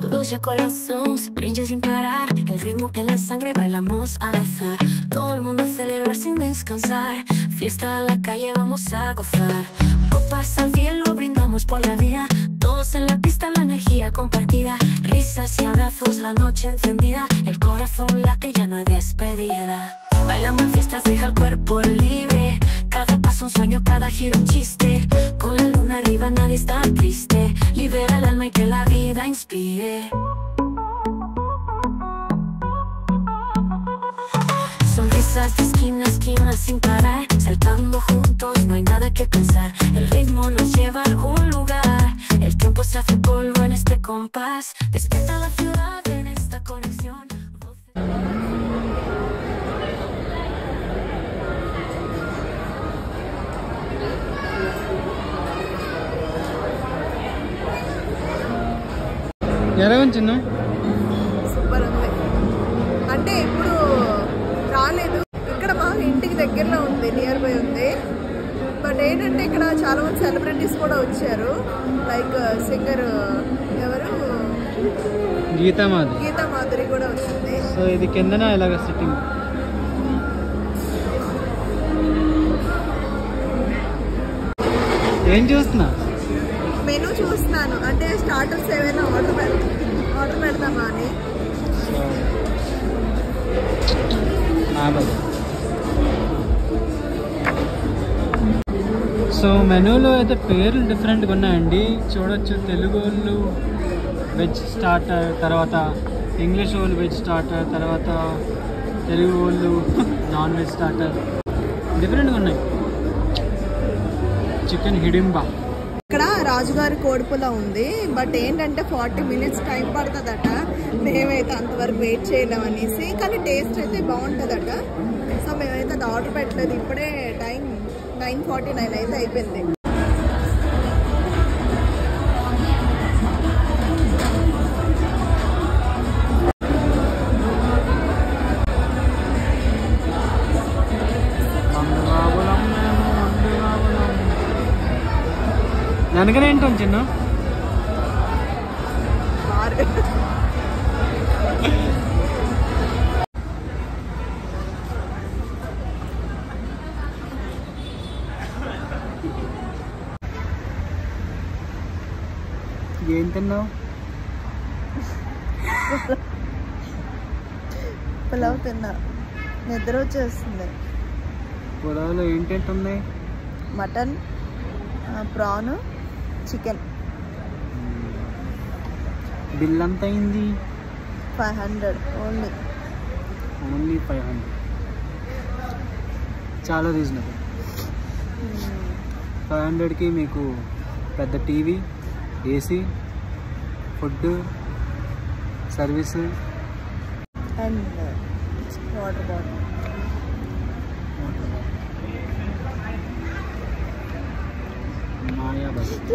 Luz de corazón se brilla sin parar. El ritmo que la sangre bailamos al azar. Todo el mundo celebra sin descansar. Fiesta a la calle, vamos a gozar. Copas al cielo, brindamos por la vida. Todos en la pista, la energía compartida. Risas y abrazos, la noche encendida. El corazón late, ya no hay despedida. Bailamos en fiestas, deja el cuerpo libre. Cada paso un sueño, cada giro un chiste. Con la luna arriba nadie está triste. Libera el alma y que la vida inspire. Sonrisas de esquina a esquina sin parar. Saltando juntos, no hay nada que pensar. El ritmo nos lleva a algún lugar. El tiempo se hace polvo en este compás. Despierta la ciudad en esta conexión. ఎలా ఉంచింది? Super ఉంది. అంటే ఇప్పుడు రాలేదు, ఇక్కడ మా ఇంటికి దగ్గరలో ఉంది, నియర్ బై ఉంది. బట్ ఏంటంటే ఇక్కడ చాలా మంది సెలబ్రిటీస్ కూడా వచ్చారు. లైక్ సింగర్ ఎవరు, గీతా మాధురి కూడా వచ్చింది. సో ఇది కిందన ఇలాగ సిట్టింగ్. ఏం చూస్తున్నా? మెనూ చూస్తున్నాను. అంటే స్టార్టర్స్ ఏమైనా ఆర్డర్ పెడతామా అని. సో మెనూలో అయితే పేర్లు డిఫరెంట్గా ఉన్నాయండి, చూడొచ్చు. తెలుగు వాళ్ళు వెజ్ స్టార్టర్, తర్వాత ఇంగ్లీష్ వాళ్ళు వెజ్ స్టార్టర్, తర్వాత తెలుగు వాళ్ళు నాన్ వెజ్ స్టార్టర్, డిఫరెంట్గా ఉన్నాయి. చికెన్ హిడింబా. ఇక్కడ రాజుగారి కోడిపుల ఉంది. బట్ ఏంటంటే 40 minutes టైం పడుతుందట. మేమైతే అంతవరకు వెయిట్ చేయలేమనేసి, కానీ టేస్ట్ అయితే బాగుంటుందట. సో మేమైతే అది ఆర్డర్ పెట్టలేదు. ఇప్పుడే టైం 9:49 అయితే అయిపోయింది. వెనకనే ఏంటో చిన్న ఏం తిన్నావు? పులావ్ తిన్నా, నిద్ర వచ్చేస్తుంది. పులావ్లో ఏంటంటే ఉన్నాయి? Mutton, PRAN, chicken. బిల్ ఎంత అయింది? 500 ఓన్లీ 500. చాలా రీజనబుల్. 500కి మీకు పెద్ద TV, AC, food, service and water bottle. Maya Bazaar.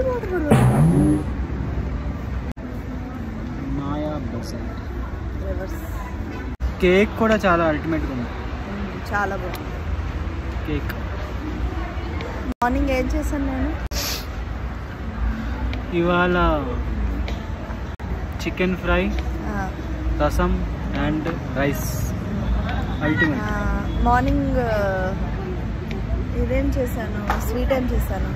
Cake కూడా చాలా అల్టిమేట్గా ఉంది, చాలా బాగుంది కేక్. మార్నింగ్ ఏం చేశాను నేను? ఇవాళ చికెన్ ఫ్రై, రసం అండ్ రైస్. అల్టిమేట్. మార్నింగ్ ఇదేం చేశాను, స్వీట్ ఏం చేశాను?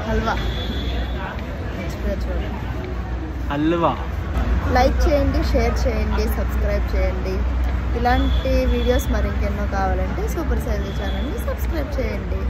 హల్వా. హల్వా. లైక్ చేయండి, షేర్ చేయండి, సబ్స్క్రైబ్ చేయండి. ఇలాంటి వీడియోస్ మరి ఇంకెన్నో కావాలంటే సూపర్ సైజ్ ఛానల్ని సబ్స్క్రైబ్ చేయండి.